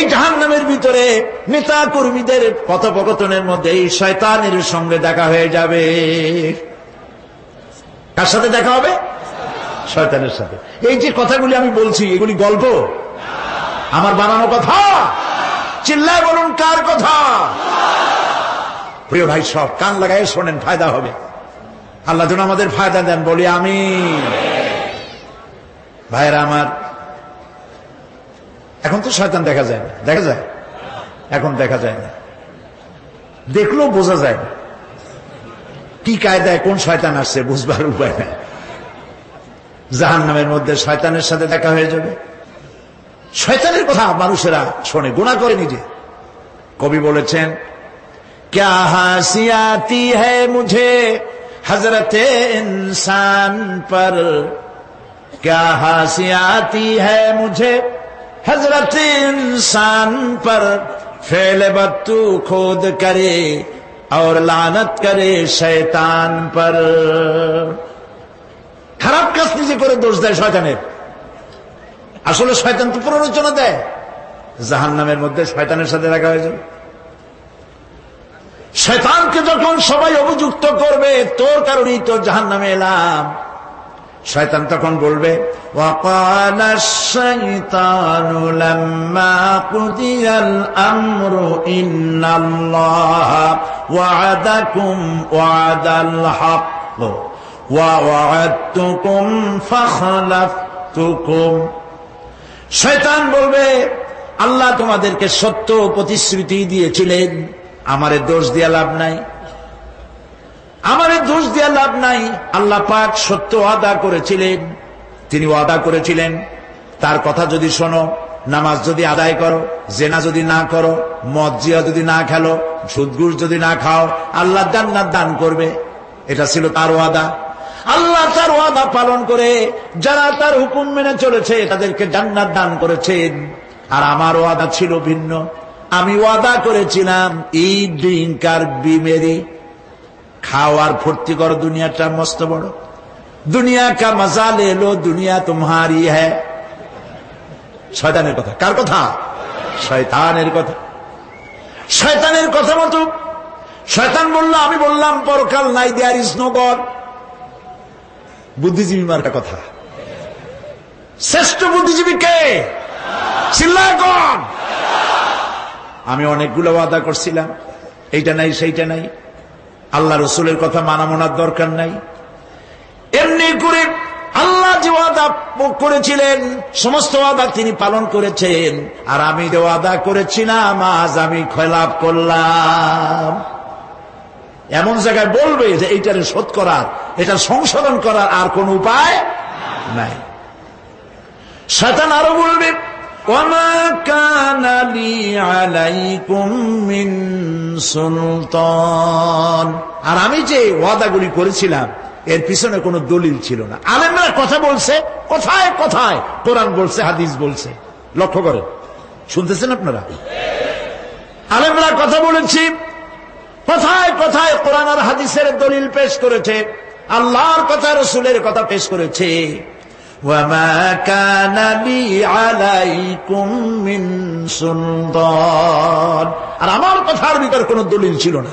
এই জাহান্নামের ভিতরে নেতা কর্মীদের কথোপকথনের মধ্যে এই শয়তানের সঙ্গে দেখা হয়ে যাবে। কার সাথে দেখা হবে? শয়তানের সাথে। এই যে কথাগুলি আমি বলছি, এগুলি গল্প, আমার বানানো কথা? চিল্লায় বলুন কার কথা? প্রিয় ভাই, সব কান লাগায় শোনেন, ফায়দা হবে। আল্লাহ যেন আমাদের ফায়দা দেন, বলি আমিন। ভাইরা আমার, এখন তো শয়তান দেখা যায় না। দেখা যায়? এখন দেখা যায় না, দেখলেও বোঝা যায় না কি কায়দায় কোন শয়তান আসছে, বুঝবার উপায় নাই। জাহান্নামের মধ্যে শয়তানের সাথে দেখা হয়ে যাবে। শয়তানের কথা মানুষেরা শোনে, গুনাহ করে নিজে। কবি বলেছেন, क्या हंसी आती है मुझे हजरत इंसान पर, क्या हंसी आती है मुझे हजरत इंसान पर, फेल बत्तू खोद करे और लानत करे शैतान पर। খারাপ কাজ নিজে করে দোষ দেয় শয়তানের। আসলে শয়তান তো প্ররোচনা দেয়। জাহান্নামের মধ্যে শয়তানের সাথে দেখা হয়ে যাবে। শয়তানকে যখন সবাই অভিযুক্ত করবে, তোর কারণেই তো জাহান্নামে এলাম, শয়তান তখন বলবে, وَقَالَ الشَّيْطَانُ لَمَّا قُضِيَ الْأَمْرُ إِنَّ اللَّهَ وَعَدَكُمْ وَعْدَ الْحَقِّ وَوَعَدتُّكُمْ فَخَلَفْتُكُمْ। শয়তান বলবে, আল্লাহ তোমাদেরকে সত্য প্রতিশ্রুতি দিয়েছিলেন, আমারে দোষ দিয়া লাভ নাই, আমারে দোষ দিয়া লাভ নাই। আল্লাহ পাক সত্য ওয়াদা করেছিলেন, তিনি ওয়াদা করেছিলেন তার কথা যদি শোনো, নামাজ যদি আদায় করো, জেনা যদি না করো, মদ জিয়া যদি না খেলো, সুদ ঘুষ যদি না খাও, আল্লাহ জান্নাত দান করবে। এটা ছিল তার ওয়াদা। আল্লাহ তার ওয়াদা পালন করে যারা তার হুকুম মেনে চলেছে তাদেরকে জান্নাত দান করেছেন। আর আমার ওয়াদা ছিল ভিন্ন। আমি ওয়াদা করেছিলাম, ঈদ ড্রিঙ্ক আর বিমেরি, খাওয়ার ফুর্তি করো, দুনিয়াটা মস্ত বড়, দুনিয়া কা মজা লে লো, দুনিয়া তোমারি হ্যায়। শয়তানের কথা। কার কথা? শয়তানের কথা। শয়তানের কথা মতো শয়তান বলল, আমি বললাম পরকাল নাই, দেয়ার ইজ নো গড। বুদ্ধিজীবী মার্কা কথা। শ্রেষ্ঠ বুদ্ধিজীবী কে? চিল্লায় কোন? আমি অনেকগুলো ওয়াদা করছিলাম, এইটা নাই সেইটা নাই, আল্লাহ রসুলের কথা মানা মানার দরকার নাই। এমনি করে আল্লাহ যে ওয়াদা করেছিলেন সমস্ত ওয়াদা তিনি পালন করেছেন, আর আমি যে ওয়াদা করেছিলাম আজ আমি খেলাপ করলাম। এমন জায়গায় বলবে যে এইটারে শোধ করার, এটা সংশোধন করার আর কোন উপায় নাই। শয়তান আরো বলবে, ওয়ামা কানা লি আলাইকুম মিন সুলতান, আর আমি যে ওয়াদাগুলি করেছিলাম এর পিছনে কোনো দলিল ছিল না। আলেমরা কথা বলছে, কথায় কথায় কোরআন বলছে, হাদিস বলছে। লক্ষ্য করেন, শুনতেছেন আপনারা? আলেমরা কথা বলেছি, কথায় কথায় কোরআন আর হাদিসের দলিল পেশ করেছে, আল্লাহর কথা রসুলের কথা পেশ করেছে। ওয়ামা কানা লি আলাইকুম মিন সুলতান, আর আমার কথার ভিতর কোনো দলিল ছিল না।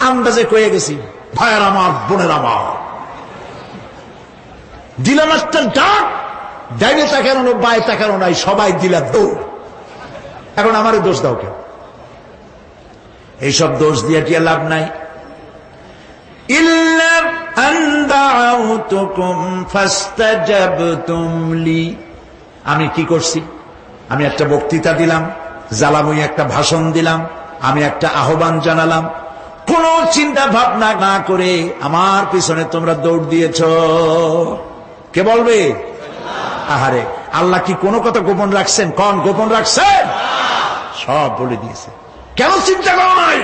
আন্দাজে কয়ে গেছি, ভাইয়ের আমার, বোনের আমার, দিলাম একটা ডাক, ডাইনে তাকানো বাই তাকানো নাই, সবাই দিলা দৌড়। এখন আমারে দোষ দাও কেন? এইসব দোষ দিয়ে কি লাভ নাই। ইল্লা আন দাউতুকুম ফাস্তাজাবতুম লি, আমি কি করছি? আমি একটা বক্তৃতা দিলাম, জ্বালাময়ী একটা ভাষণ দিলাম, আমি একটা আহ্বান জানালাম, কোন চিন্তা ভাবনা না করে আমার পিছনে তোমরা দৌড় দিয়েছ। কে বলবে? আহারে, আল্লাহ কি কোনো কথা গোপন রাখছেন? কোন গোপন রাখছেন? সব বলে দিয়েছে। কেন চিন্তা করো নাই?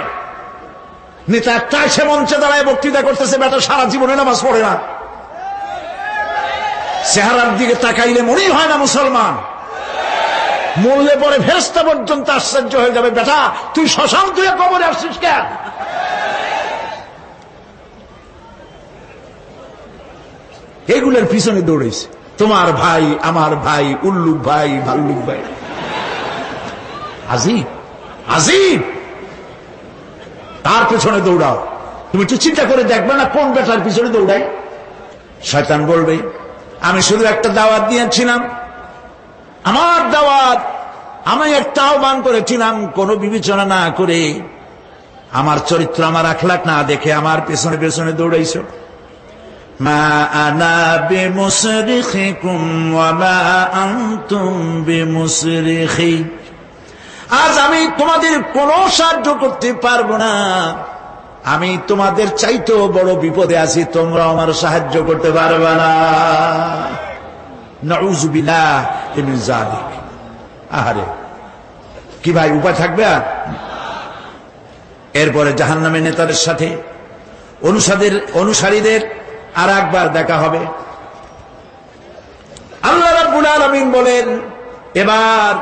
নেতা একটা সে মঞ্চে দাঁড়ায় বক্তৃতা করতেছে, বেটা সারা জীবনে নামাজ পড়ে না, চেহারার দিকে তাকাইলে মনেই হয় না মুসলমান, মরলে পরে ফেরেশতা পর্যন্ত আশ্চর্য হয়ে যাবে, বেটা তুই শ্মশান তুই কবরে আসছিস কেন? এগুলোর পিছনে দৌড়েছে তোমার ভাই, আমার ভাই, উল্লুক ভাই, ভাল্লুক ভাই। আজিব আজিব। তার পেছনে দৌড়াও। তুমি একটু চিন্তা করে দেখবে না কোন বেটার পিছনে দৌড়াই? শয়তান বলবে আমি শুধু একটা দাওয়াত দিয়েছিলাম, আমার দাওয়াত, আমি একটা আহ্বান করেছিলাম, কোনো বিবেচনা না করে, আমার চরিত্র আমার আখলাক না দেখে আমার পেছনে পেছনে দৌড়াইছো। মা আনা বিমুসরিখিকুম ওয়া মা আনতুম বিমুসরিখি। আজ আমি তোমাদের কোনো সাহায্য করতে পারবো না। আমি তোমাদের চাইতেও বড় বিপদে আছি, তোমরা আমার সাহায্য করতে পারবে না। নাউযু বিল্লাহি মিন যালিক। আহারে কি ভাই, উপায় থাকবে? আর এরপরে জাহান্নামের নেতাদের সাথে অনুসারীদের আর একবার দেখা হবে। আল্লাহ রাব্বুল আলামিন বলেন, এবার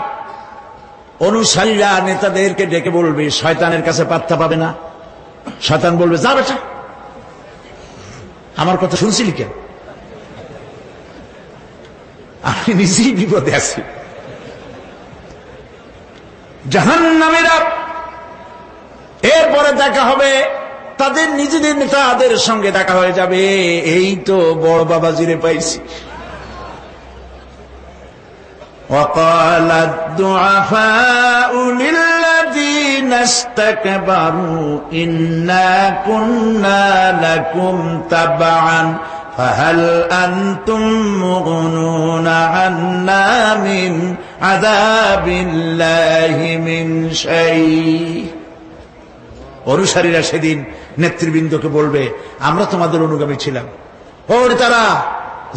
অনুসারীরা নেতাদেরকে ডেকে বলবে, শয়তানের কাছে পাত্তা পাবে না। শয়তান বলবে, যা বেটা, আমার কথা শুনছিলি কেন? আমি নিজেই বিপদে আছি। জাহান্নামীরা এরপরে দেখা হবে, তাদের নিজেদের নেতাদের সঙ্গে দেখা হয়ে যাবে। এই তো বড় বাবাজিরে পাইছি। وقال الضعفاء للذين استكبروا إنا كنا لكم تبعا فهل أنتم مغنون عنا من عذاب الله من شيء। অনুসারীরা সেদিন নেতৃবৃন্দকে বলবে, আমরা তোমাদের অনুগামী ছিলাম, ওর তারা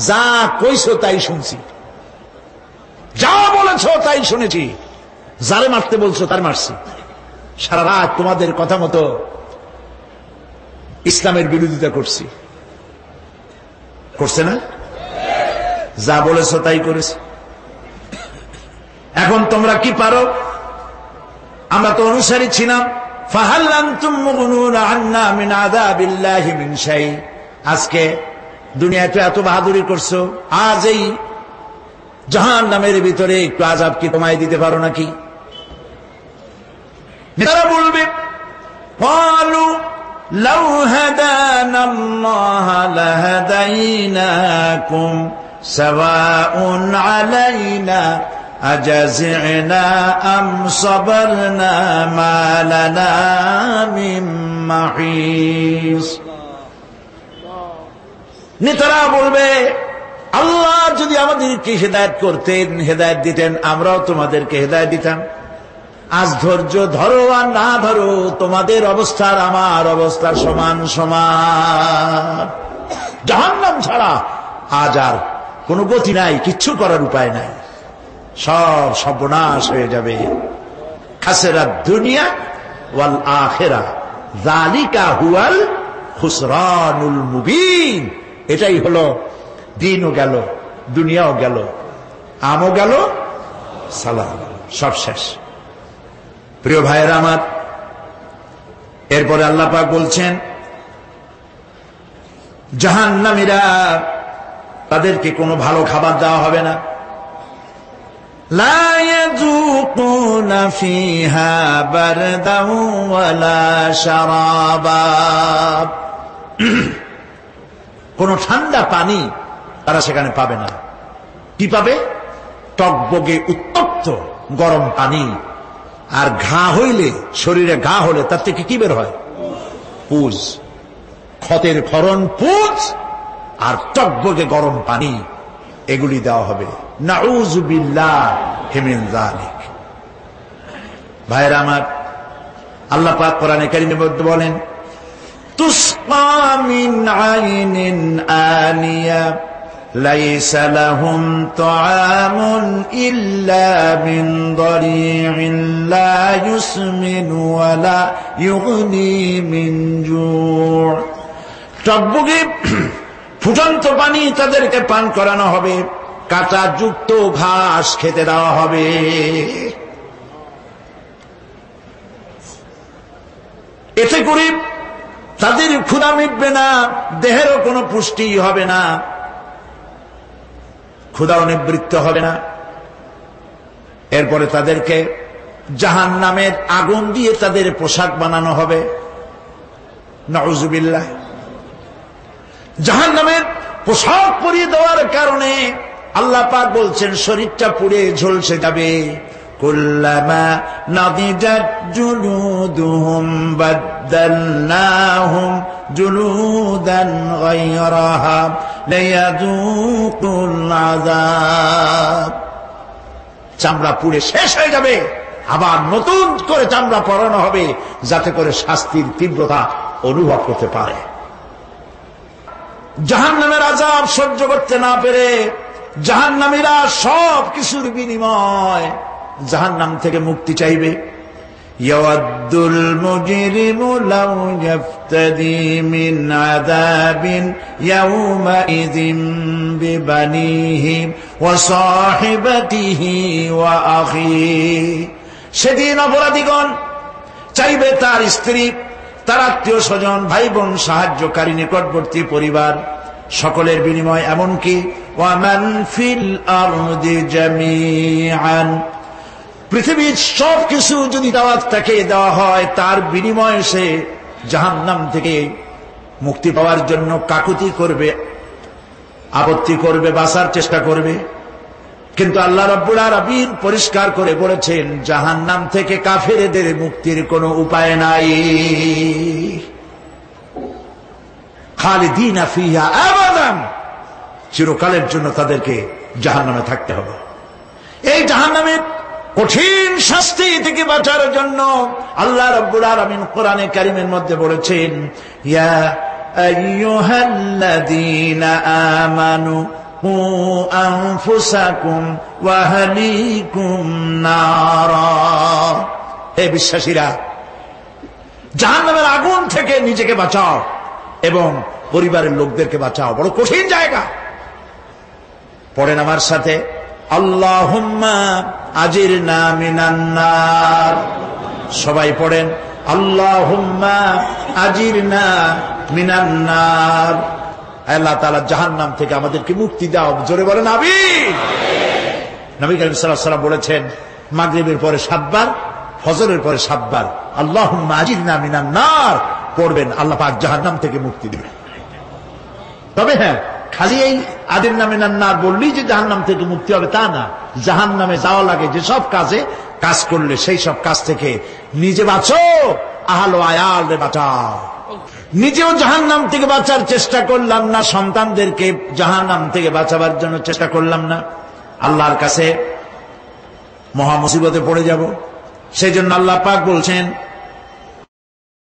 যা কইছো তাই শুনছি, যা বলেছো তাই শুনেছি, যারে মারতে বলছো তার মারছি, সারা রাত তোমাদের কথা মতো ইসলামের বিরোধিতা করছি। করছে না? যা বলেছো তাই করেছি। এখন তোমরা কি পারো? আমরা তো অনুসারী ছিলাম। ফাহাল আনতুম মুগনুনা আন্না মিন আযাবিল্লাহি মিন শাই। আজকে দুনিয়াতে এত বাহাদুরি করছো, আজ এই জাহান্নামের ভিতরে একটু আযাব কি তোমায় দিতে পারো নাকি? তারা বলবে, ক্বালু লাউ হাদানাল্লাহু লাহাদাইনাকুম সাওয়াউন আলাইনা আজাযিনা আম সাবারনা মা লানা মিন মাহিস। নেতারা বলবে, আল্লাহ যদি আমাদেরকে হেদায়েত করতেন, হেদায়েত দিতেন, আমরাও তোমাদেরকে হেদায়েত দিতাম। আজ ধৈর্য ধরো আর না ধরো, তোমাদের অবস্থার আমার অবস্থার সমান সমান। জাহান্নাম ছাড়া আজ আর কোনো গতি নাই, কিচ্ছু করার উপায় নাই, সব সর্বনাশ হয়ে যাবে। খাসিরাত দুনিয়া ওয়াল আখিরা যালিকা হুয়াল খুসরানুল মুবিন। এটাই হলো, দিনও গেল, দুনিয়াও গেল, আমও গেল, সালাম, সব শেষ। প্রিয় ভাইয়েরা আমার, এরপরে আল্লাহ পাক বলছেন, জাহান্নামীরা, তাদেরকে কোনো ভালো খাবার দেওয়া হবে না। লা ইয়াযুকুনা ফিহা বারদাও ওয়ালা শারাবা। কোন ঠান্ডা পানি তারা সেখানে পাবে না। কি পাবে? টকবগে উত্তপ্ত গরম পানি। আর ঘা হইলে, শরীরে ঘা হলে তার থেকে কি বের হয়? পুজ, ক্ষতের ক্ষরণ পুজ আর টকবগে গরম পানি, এগুলি দেওয়া হবে। নাউযু বিল্লাহি মিন যালিক। ভাইরা আমার, আল্লাহ পাক কোরআনে কারীমের মধ্যে বলেন, তুসকা মিন আইনিন আনিয়া লাইসা লাহুম তাআমুন ইল্লা মিন দারি'in লা ইউসমিনু ওয়া লা ইউগনি মিন জু'। টকবগে ফুটন্ত পানি তাদেরকে পান করানো হবে, কাঁটা যুক্ত ঘাস খেতে দেওয়া হবে। এতে করে তাদের ক্ষুধা মিটবে না, দেহেরও কোনো পুষ্টি হবে না, ক্ষুধাও নিবৃত্ত হবে না। এরপরে তাদেরকে জাহান্নামের আগুন দিয়ে তাদের পোশাক বানানো হবে। নাউযুবিল্লাহ। জাহান্নামের পোশাক পরিয়ে দেওয়ার কারণে আল্লাহ পাক বলছেন শরীরটা পুড়ে ঝলসে যাবে। কুল্লামা নাদিজাত জুলুদুহুম বাদদালনাহুম জুলুদান গায়রাহা লিয়াযুকুল আযাব। চামড়া পুড়ে শেষ হয়ে যাবে, আবার নতুন করে চামড়া পরানো হবে যাতে করে শাস্তির তীব্রতা অনুভব করতে পারে। জাহান্নামের আযাব সহ্য করতে না পেরে জাহান্নামীরা সব কিছুর বিনিময় জাহান্নাম থেকে মুক্তি চাইবে। ইয়াওয়াদ্দুল মুজরিমু লাউ ইয়াফতাদি মিন আযাবিন ইয়াওমাইযিন বিবানিহি ওয়া সাহিবাতিহি ওয়া আখিহি। সেদিন অপরাধীগণ চাইবে তার স্ত্রী, তার আত্মীয় স্বজন, ভাই বোন, সাহায্যকারী, নিকটবর্তী পরিবার সকলের বিনিময়, এমনকি ওয়ামান ফিল আরদি জামিআন, পৃথিবীর সব কিছু যদি তাকে দেওয়া হয় তার বিনিময়ে সে জাহান্নাম থেকে মুক্তি পাওয়ার জন্য কাকুতি করবে, আপত্তি করবে, বাঁচার চেষ্টা করবে। কিন্তু আল্লাহ রাব্বুল আলামিন পরিষ্কার করে বলেছেন জাহান্নাম থেকে কাফেরদের মুক্তির কোনো উপায় নাই। খালিদিনা ফিহা আবাদান, চিরকালের জন্য তাদেরকে জাহান্নামে থাকতে হবে। এই জাহান্নামের কঠিন শাস্তি থেকে বাঁচার জন্য আল্লাহ রাব্বুল আলামিন কোরআনে কারীমের মধ্যে বলেছেন ইয়া আইয়ুহাল্লাযীনা আমানু কু আনফুসাকুম ওয়া আহলিকুম নারা। হে বিশ্বাসীরা, জাহান্নামের আগুন থেকে নিজেকে বাঁচাও এবং পরিবারের লোকদেরকে বাঁচাও। বড় কঠিন জায়গা। পড়েন আমার সাথে, আল্লাহুম্মা আজিরনা মিনান নার। সবাই পড়েন, আল্লাহুম্মা আজিরনা মিনান নার। আল্লাহ তাআলা জাহান্নাম থেকে আমাদেরকে মুক্তি দাও। জোরে বলেন আমিন। নবী করিম সাল্লাল্লাহু আলাইহি ওয়াসাল্লাম বলেছেন মাগরিবের পরে 7 বার, ফজরের পরে 7 বার আল্লাহুম্মা আজিরনা মিনান নার পড়বেন, আল্লাহ পাক জাহান্নাম থেকে মুক্তি দিবেন। তবে হ্যাঁ, খালি এই আজিরনা মিনান নার বললেই যে জাহান্নাম থেকে মুক্তি হবে তা না। জাহান্নামে যাওয়া লাগে যেসব কাজ করলে সেই সব কাজ থেকে নিজে বাঁচো, আহল ও আয়ালরে বাঁচাও। নিজেও জাহান্নাম থেকে বাঁচার চেষ্টা করলাম না, সন্তানদেরকে জাহান্নাম থেকে বাঁচাবার জন্য চেষ্টা করলাম না, আল্লাহর কাছে মহা মুসিবতে পড়ে যাব। সেই জন্য আল্লাহ পাক বলছেন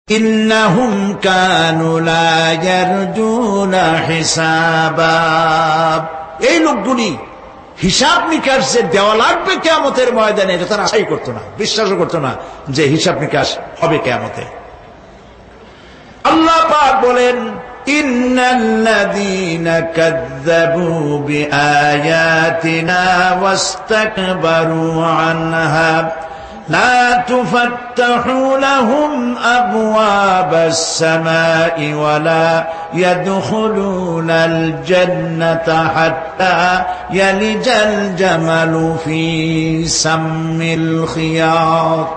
ইন্নাহুম কানু লা ইয়ারজুনা হিসাবা। এই লোকগুলি হিসাব নিকাশ যে দেওয়া লাগবে কিয়ামতের ময়দানে এটা তারা আশাই করতো না, বিশ্বাসও করতো না যে হিসাব নিকাশ হবে কিয়ামতে। আল্লাহ পাক বলেন ইন্নাল্লাযীনা কাযযাবু বিআয়াতিনা ওয়াস্তাকবারু আনহা لا تفتح لهم أبواب السماء ولا يدخلون الجنة حتى يلج الجمل في سم الخياط।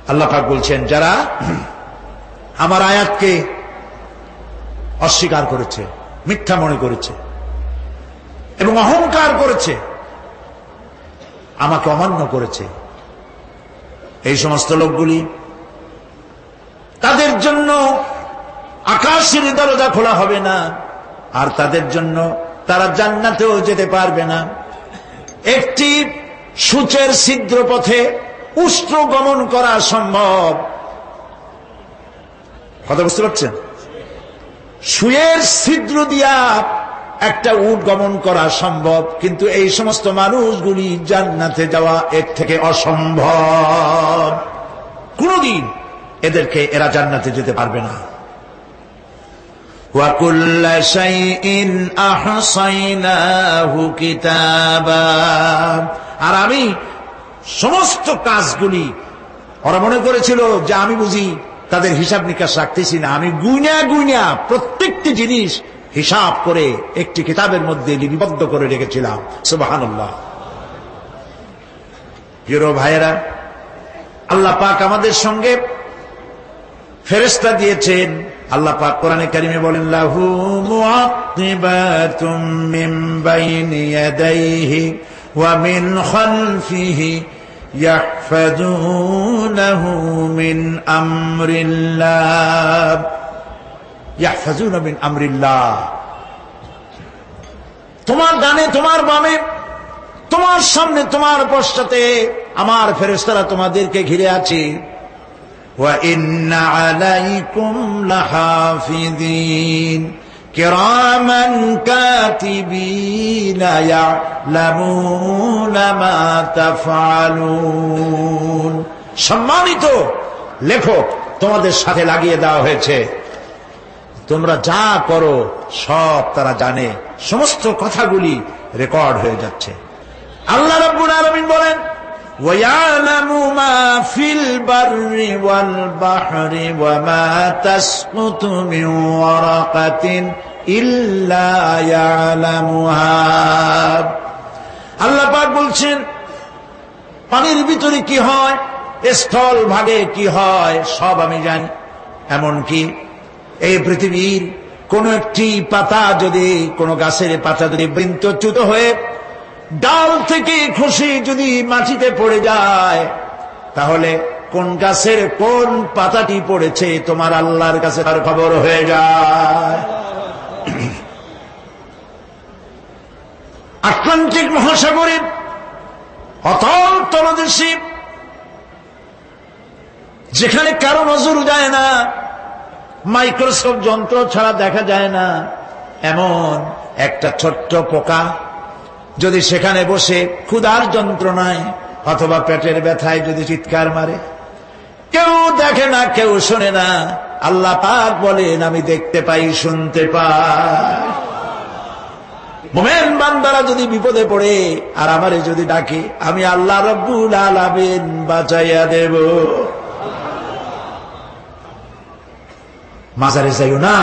আল্লাহ পাক বলছেন যারা আমার আয়াতকে অস্বীকার করেছে, মিথ্যা মনে করেছে এবং অহংকার করেছে, আমাকে অমান্য করেছে, এই সমস্ত লোকগুলি, তাদের জন্য আকাশের দরজা খোলা হবে না, আর তাদের জন্য তারা জান্নাতেও যেতে পারবে না। একটি সূচের ছিদ্র পথে উষ্ট্র গমন করা সম্ভব। কথা বুঝতে পারছেন? সুয়ের ছিদ্র দিয়া একটা উট গমন করা সম্ভব, কিন্তু এই সমস্ত মানুষগুলি জান্নাতে যাওয়া এর থেকে অসম্ভব। কোনদিন এরা জান্নাতে যেতে পারবে না। ওয়া কুল্লা শাইইন আহসাইনাহু কিতাবা। আর আমি সমস্ত কাজগুলি, ওরা মনে করেছিল যে আমি বুঝি তাদের হিসাব নিকাশ রাখতেছি না, আমি গুইনা প্রত্যেকটি জিনিস হিসাব করে একটি কিতাবের মধ্যে লিপিবদ্ধ করে রেখেছিলাম। সুবহানাল্লাহ। প্রিয় ভাইয়েরা, আল্লাহ পাক আমাদের সঙ্গে ফেরেশতা দিয়েছেন। আল্লাহ পাক কোরআনে কারিমে বলেন, লাহু মুআক্কিবাতুম মিন বাইনি ইয়াদাইহি ওয়া মিন খালফিহি ইয়াহফাজুনাহু মিন আমরিল্লাহ। ইয়াহফাজুনা মিন আমরিল্লাহ। তোমার ডানে, তোমার বামে, তোমার সামনে, তোমার পশ্চাতে আমার ফেরেশতারা তোমাদেরকে ঘিরে আছে। ওয়া ইন্না আলাইকুম লাহাফিযিন কিরামান কাতিবিন ইয়ালামুনা মা তাফআলুন। সম্মানিত লেখক তোমাদের সাথে লাগিয়ে দেওয়া হয়েছে, তোমরা যা করো সব তারা জানে, সমস্ত কথাগুলি রেকর্ড হয়ে যাচ্ছে। আল্লাহ রাব্বুল আলামিন বলেন, ওয়ায়ালামু মা ফিল বাররি ওয়াল বাহরি ওয়া মা তাসকুতু মিন ওয়ারাকাতিন ইল্লা ইয়ালামুহা। আল্লাহ পাক বলছেন, পানির ভিতরে কি হয়, স্থল ভাগে কি হয়, সব আমি জানি। এমনকি এই পৃথিবীর কোন একটি পাতা যদি, কোন গাছের পাতা যদি বৃন্তচ্যুত হয়ে ডাল থেকে খসে যদি মাটিতে পড়ে যায়, তাহলে কোন গাছের কোন পাতাটি পড়েছে তোমার আল্লাহর কাছে তার খবর হয়ে যায়। আটলান্টিক মহাসাগরে অতল তলদেশে, যেখানে কারো নজর যায় না, মাইক্রোস্কোপ যন্ত্র ছাড়া দেখা যায় না, এমন একটা ছোট্ট পোকা যদি সেখানে বসে ক্ষুধার যন্ত্রণায় অথবা পেটের ব্যথায় যদি চিৎকার মারে, কেউ দেখে না, কেউ শোনে না, আল্লাহ পাক বলেন আমি দেখতে পাই, শুনতে পাই। মুমিন বান্দারা যদি বিপদে পড়ে আর আমারে যদি ডাকে, আমি আল্লাহ রব্বুল আলামিন বাঁচাইয়া দেব। মাজারে যাইও না,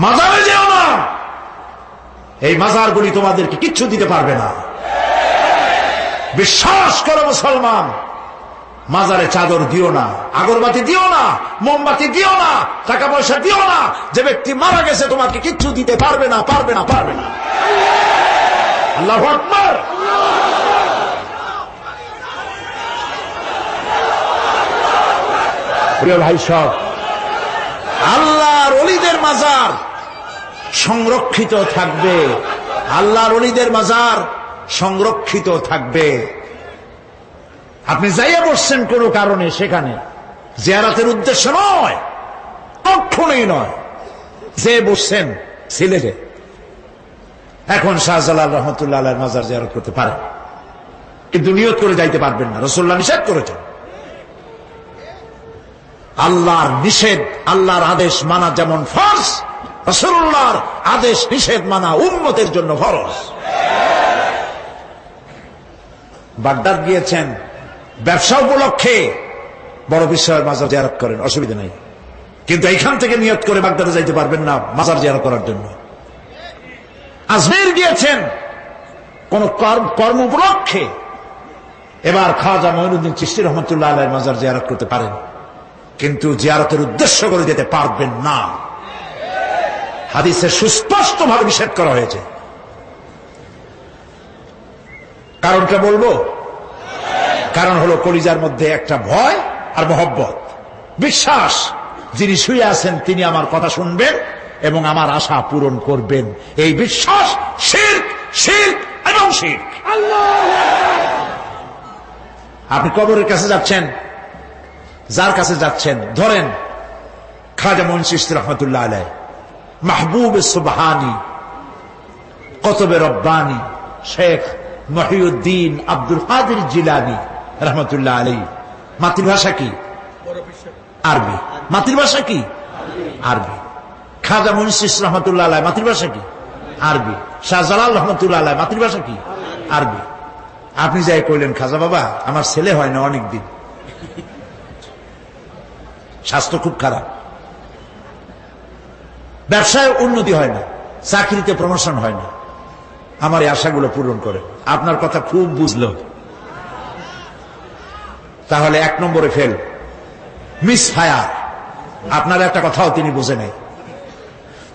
মাজারে যেও না, এই মাজারগুলি তোমাদেরকে কিচ্ছু দিতে পারবে না। বিশ্বাস করো মুসলমান, মাজারে চাদর দিও না, আগরবাতি দিও না, মোমবাতি দিও না, টাকা পয়সা দিও না। যে ব্যক্তি মারা গেছে তোমাকে কিচ্ছু দিতে পারবে না, পারবে না, পারবে না। আল্লাহু আকবার। প্রিয় ভাই সব, আল্লাহর ওলিদের মাজার সংরক্ষিত থাকবে, আল্লাহর ওলিদের মাজার সংরক্ষিত থাকবে। আপনি যাইয়া বসছেন কোন কারণে, সেখানে জিয়ারতের উদ্দেশ্য নয়, কখনোই নয়। যে বসছেন সিলেটে, এখন শাহজালাল রহমতুল্লাহ আলাইহির মাজার জিয়ারত করতে পারেন, কিন্তু নিয়ত করে যাইতে পারবেন না, রাসূলুল্লাহ নিষেধ করেছেন। আল্লাহর নিষেধ, আল্লাহর আদেশ মানা যেমন ফরজ, রাসূলুল্লাহর আদেশ নিষেধ মানা উম্মতের জন্য ফরজ। বাগদাদ গিয়েছেন ব্যবসা উপলক্ষে, বড় বিশ্বের মাজার জিয়ারত করেন, অসুবিধা নেই, কিন্তু এইখান থেকে নিয়ত করে বাগদাদে যাইতে পারবেন না মাজার জিয়ারত করার জন্য। আজমির গিয়েছেন কোন কর্ম উপলক্ষে, এবার খাজা মঈনুদ্দিন চিশতি রহমতুল্লাহ আলাইহির মাজার জিয়ারত করতে পারেন, কিন্তু জিয়ারতের উদ্দেশ্য করে যেতে পারবেন না। হাদিসে সুস্পষ্ট ভাবে নিষেধ করা হয়েছে। কারণটা বলবো, কারণ হলো কলিজার মধ্যে একটা ভয় আর মহব্বত, বিশ্বাস, যিনি শুয়ে আছেন তিনি আমার কথা শুনবেন এবং আমার আশা পূরণ করবেন, এই বিশ্বাস শিরক, শিরক এবং শিরক। আপনি কবরের কাছে যাচ্ছেন, যার কাছে যাচ্ছেন, ধরেন খাজা মঈন চিশতি রহমতুল্লাহ আলাইহি, মাহবুব সুবহানী, কুতুব রব্বানী, শেখ মহিউদ্দিন আব্দুল কাদের জিলানী রহমতুল্লাহ আলাইহি। মাতৃভাষা কি? আরবি। মাতৃভাষা কি? আরবি। খাজা মঈন চিশতি রহমতুল্লাহ আলাইহি মাতৃভাষা কি? আরবি। শাহজালাল রহমতুল্লাহ আলাইহি মাতৃভাষা কি? আরবি। আপনি যাই কইলেন, খাজা বাবা আমার ছেলে হয় না অনেকদিন, স্বাস্থ্য খুব খারাপ, ব্যবসায় উন্নতি হয় না, চাকরিতে প্রমোশন হয় না, আমার এই আশাগুলো পূরণ করে। আপনার কথা খুব বুঝলো, তাহলে 1 নম্বরে ফেল, মিস ফায়ার। আপনার একটা কথাও তিনি বুঝে নেই।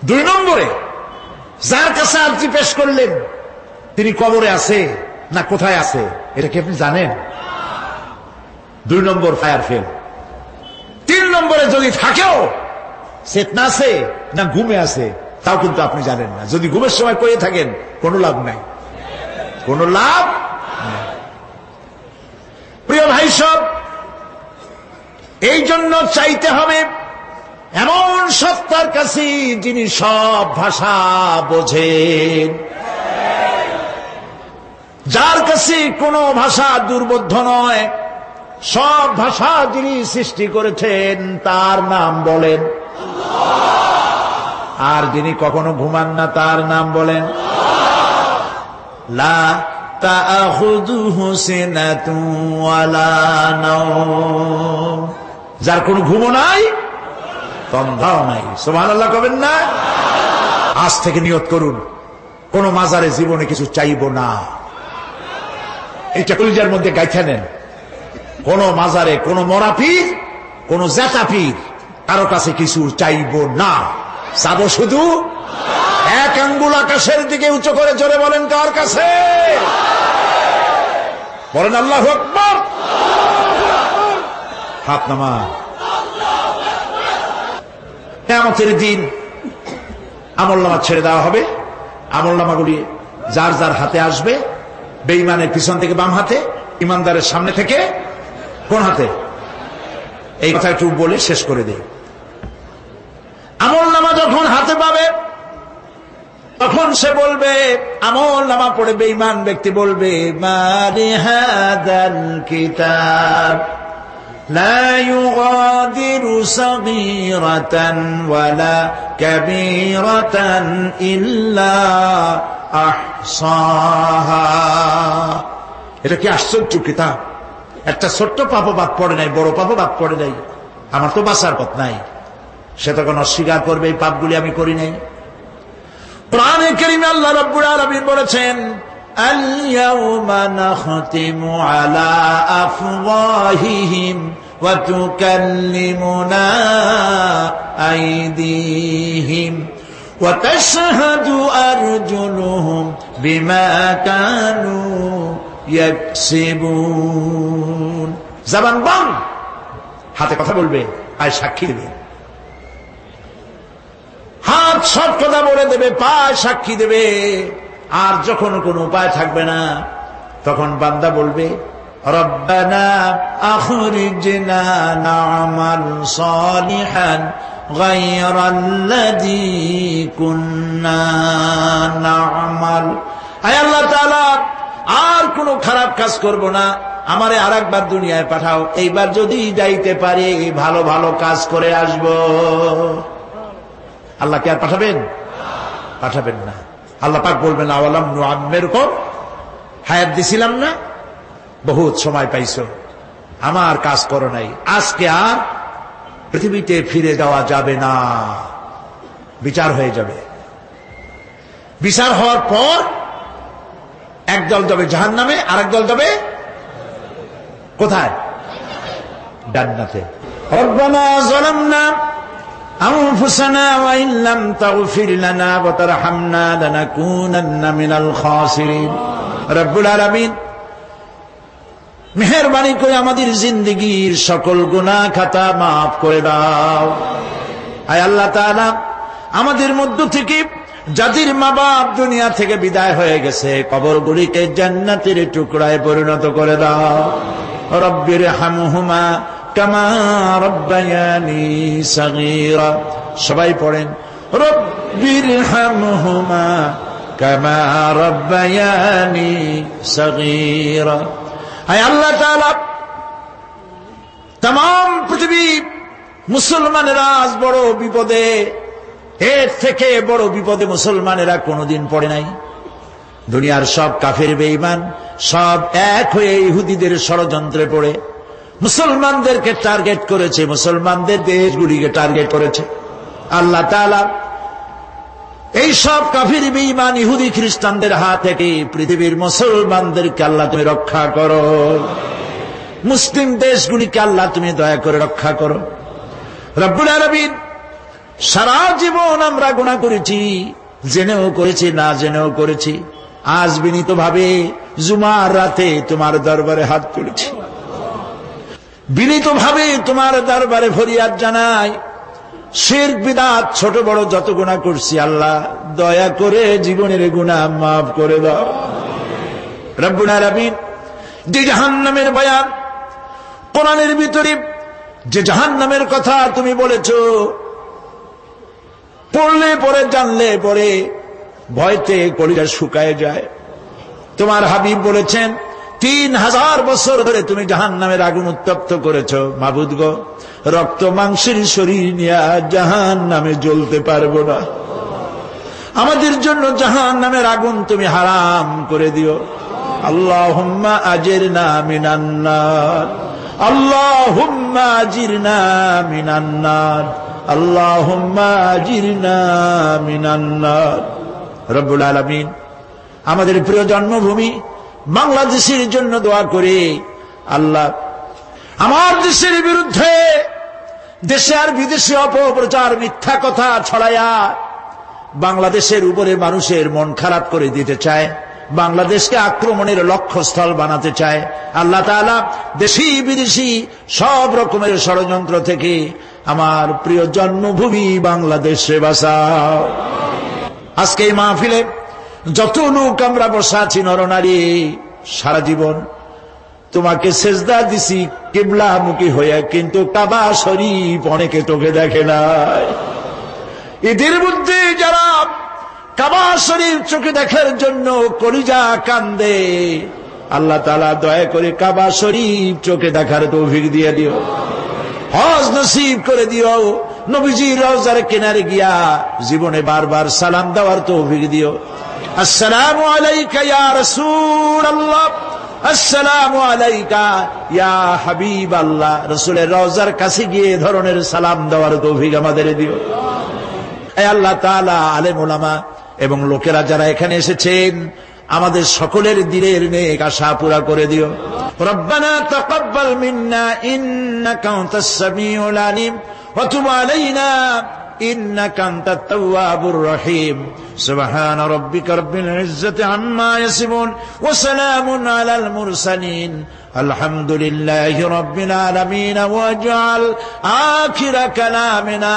2 নম্বরে যার কাছে আর্জি পেশ করলেন তিনি কবরে আছে না কোথায় আছে এটা কি আপনি জানেন? 2 নম্বর ফায়ার ফেল। 3 নম্বরে যদি থাকেও চেতনা আছে না ঘুমে আছে তাও কিন্তু আপনি জানেন না। যদি ঘুমের সময় কয়ে থাকেন কোনো লাভ নাই, কোনো লাভ নাই। প্রিয় ভাই সব, এই জন্য চাইতে হবে এমন সত্তার কাছে যিনি সব ভাষা বোঝেন, যার কাছে কোনো ভাষা দুর্বোধ্য নয়, সব ভাষা যিনি সৃষ্টি করেছেন তার নাম বলেন, আর যিনি কখনো ঘুমান না তার নাম বলেন লা তাখুযুহু সিনাতুন ওয়ালা নাওম, যার কোনো ঘুমও নাই তন্দ্রাও নাই। সুবহানাল্লাহ কবেন না? আজ থেকে নিয়ত করুন কোন মাজারে জীবনে কিছু চাইব না। এটা কলিজার মধ্যে গাইথা নেন। কোন মাজারে কোন মরা পীর কোন জেতা পীর কারো কাছে কিছু চাইব না, চাবো শুধু এক আঙ্গুল আকাশের দিকে উঁচু করে জোরে বলেন কার কাছে? বলেন আল্লাহু আকবার। হাত নামা। কিয়ামতের দিন আমলনামা ছেড়ে দেওয়া হবে। আমলনামাগুলি যার যার হাতে আসবে, বেঈমানের পিছন থেকে বাম হাতে, ইমানদারের সামনে থেকে কোন হাতে? এই কথা একটু বলে শেষ করে দেই। আমলনামা যখন হাতে পাবে তখন সে বলবে, আমলনামা পড়ে বেঈমান ব্যক্তি বলবে, মা লিহাদাল কিতাব লা ইউগাদিরু সাগীরাতান ওয়ালা কাবীরাতান ইল্লা আহসাহা। এটা কি আশ্চর্য কিতাব! একটা ছোট্ট পাপও বাদ পড়ে নাই, বড় পাপও বাদ পড়ে নাই। আমার তো বাঁচার পথ নাই। সে তখন অস্বীকার করবে এই পাপগুলি আমি করি নাই। কোরআনে কারীমে আল্লাহ রাব্বুল আলামিন বলেছেন, আল ইয়াউমা নাখতিমু আলা আফওয়াহিহিম ওয়া তুকাল্লিমুনা আইদিহিম ওয়া তাশহাদু আরজুলুহুম বিমা কানু ইয়াকসিবুন। জবান বন্ধ, হাতে কথা বলবে, পায়ে সাক্ষী দেবে। হাত সব কথা বলে দেবে, পায়ে সাক্ষী দেবে। আর যখন কোনো উপায় থাকবে না তখন বান্দা বলবে, রব্বানা আখরিজনা না'মাল সালিহান গায়রাল্লাযী কুন্না না'মাল। আয় আল্লাহ তাআলা, আর কোনো খারাপ কাজ করব না, আমারে আরেকবার দুনিয়ায় পাঠাও। এইবার যদি যাইতে পারি ভালো ভালো কাজ করে আসব। আল্লাহ কি আর পাঠাবেন? পাঠাবেন না। আল্লাহ পাক বলবেন, আওয়ালাম নুআম্মিরকুম, হায়াত দিছিলাম না, বহুত সময় পাইছো, আমার কাজ করো নাই, আজকে আর পৃথিবীতে ফিরে যাওয়া যাবে না। বিচার হয়ে যাবে। বিচার হওয়ার পর একদল যাবে জাহান্নামে, আরেক দল যাবে কোথায়? জান্নাতে। রব্বানা যালামনা আনফুসানা ওয়া ইন লাম তাগফির লানা ওয়া তারহামনা লানাকুনান্না মিনাল খাসিরিন। রব্বুল আলামিন, মেহেরবানি করে আমাদের জিন্দেগীর সকল গুনাহ খাতা মাফ করে দাও। আয় আল্লাহ তাআলা, আমাদের মধ্য থেকে যাদের মা বাপ দুনিয়া থেকে বিদায় হয়ে গেছে, কবরগুলিকে জান্নাতের টুকরায় পরিণত করে দাও। রব্বির হামহুমা কামা রব্বায়ানি সাগীরা। সবাই পড়েন, রব্বির হামহুমা কামা রব্বায়ানি সাগীরা। হায় আল্লাহ তাআলা, तमाम পৃথিবী মুসলমানেরা আজ বড় বিপদে, এর থেকে বড় বিপদে মুসলমানেরা কোনোদিন পড়ে নাই। দুনিয়ার সব কাফের বেঈমান সব এক হয়ে ইহুদিদের ষড়যন্ত্রে পড়ে মুসলমানদেরকে টার্গেট করেছে, মুসলমানদের দেশগুলিকে টার্গেট করেছে। আল্লাহ তাআলা এই সব কাফির বেঈমান ইহুদি খ্রিস্টানদের হাত থেকে পৃথিবীর মুসলমানদেরকে আল্লাহ তুমি রক্ষা করো। মুসলিম দেশগুলিকে আল্লাহ তুমি দয়া করে রক্ষা করো। রব্বুল আলামিন, সারা জীবন আমরা গুনাহ করেছি, জেনেও করেছি, না জেনেও করেছি। আজ বিনীতভাবে জুমার রাতে তোমার দরবারে হাত তুলেছি, বিনীতভাবে তোমার দরবারে ফরিয়াদ জানাই, শিরক বিদআত ছোট বড় যত গুনাহ করছি আল্লাহ দয়া করে জীবনের গুনাহ মাফ করে দাও। রব্বুল আলামিন, যে জাহান্নামের বয়ান কোরআনের ভিতরে, যে জাহান্নামের কথা তুমি বলেছো, পড়লে পরে জানলে পরে ভয়তে কলিজা শুকায় যায়। তোমার হাবিব বলেছেন 3000 বছর ধরে তুমি জাহান্নামের আগুন উত্তপ্ত করেছো। মাবুদ গো, রক্ত মাংসের শরীর নিয়ে জাহান্নামে জ্বলতে পারবো না, আমাদের জন্য জাহান্নামের আগুন তুমি হারাম করে দিও। আল্লাহুম্মা আজিরনা মিনান নার, আল্লাহুম্মা আজিরনা মিনান নার, আল্লাহুম্মা আজিরনা মিনান নার। রব্বুল আলামিন, আমাদের প্রিয় জন্মভূমি বাংলাদেশের জন্য দোয়া করে আল্লাহ আমার দেশের বিরুদ্ধে দেশে আর বিদেশে অপপ্রচার মিথ্যা কথা ছড়ায়া বাংলাদেশের উপরে মানুষের মন খারাপ করে দিতে চায়, বাংলাদেশকে আক্রমণের লক্ষ্যস্থল বানাতে চায়। আল্লাহ তাআলা দেশি বিদেশি সব রকমের ষড়যন্ত্র থেকে আমার প্রিয় জন্মভূমি বাংলাদেশে বাঁচাও। আজকে এই মাহফিলে যত লোক আমরা বসা আছি নরনারী, সারা জীবন তোমাকে সেজদা দিছি কিবলামুখী হয়ে, কিন্তু কাবা শরীফ অনেকে চোখে দেখে নাই। এদের মধ্যে যারা কাবা শরীফ চোখে দেখার জন্য কলিজা কান্দে, আল্লাহ তাআলা দয়া করে কাবা শরীফ চোখে দেখার তৌফিক দিয়ে দিও, হজ নসিব করে দিও, নবীজির রওজার কিনারে গিয়া জীবনে বারবার সালাম দেওয়ার তৌফিক দিও। আসসালামু আলাইকা ইয়া রাসূলুল্লাহ, আসসালামু আলাইকা ইয়া হাবিবাল্লাহ। রাসূলের রওজার কাছে গিয়ে এ ধরনের সালাম দেওয়ার তৌফিক আমাদের দিও। এই আল্লাহ তাআলা আলেম ওলামা এবং লোকেরা যারা এখানে এসেছেন, আমাদের সকলের দিলের নেক আশা পুরা করে দিও। রব্বানা তাকাব্বাল মিন্না ইন্নাকা আনতাস সামিউল আলিম ওয়া তুব আলাইনা ইন্নাকা আনতাত তাওয়াবুর রহিম। সুবহান রাব্বিকা রাব্বিল ইজ্জাতি আম্মা ইয়াসিফুন ওয়া সালামুন আলাল মুরসালিন আলহামদুলিল্লাহি রাব্বিল আলামিন ওয়াজআল আখিরা কালামিনা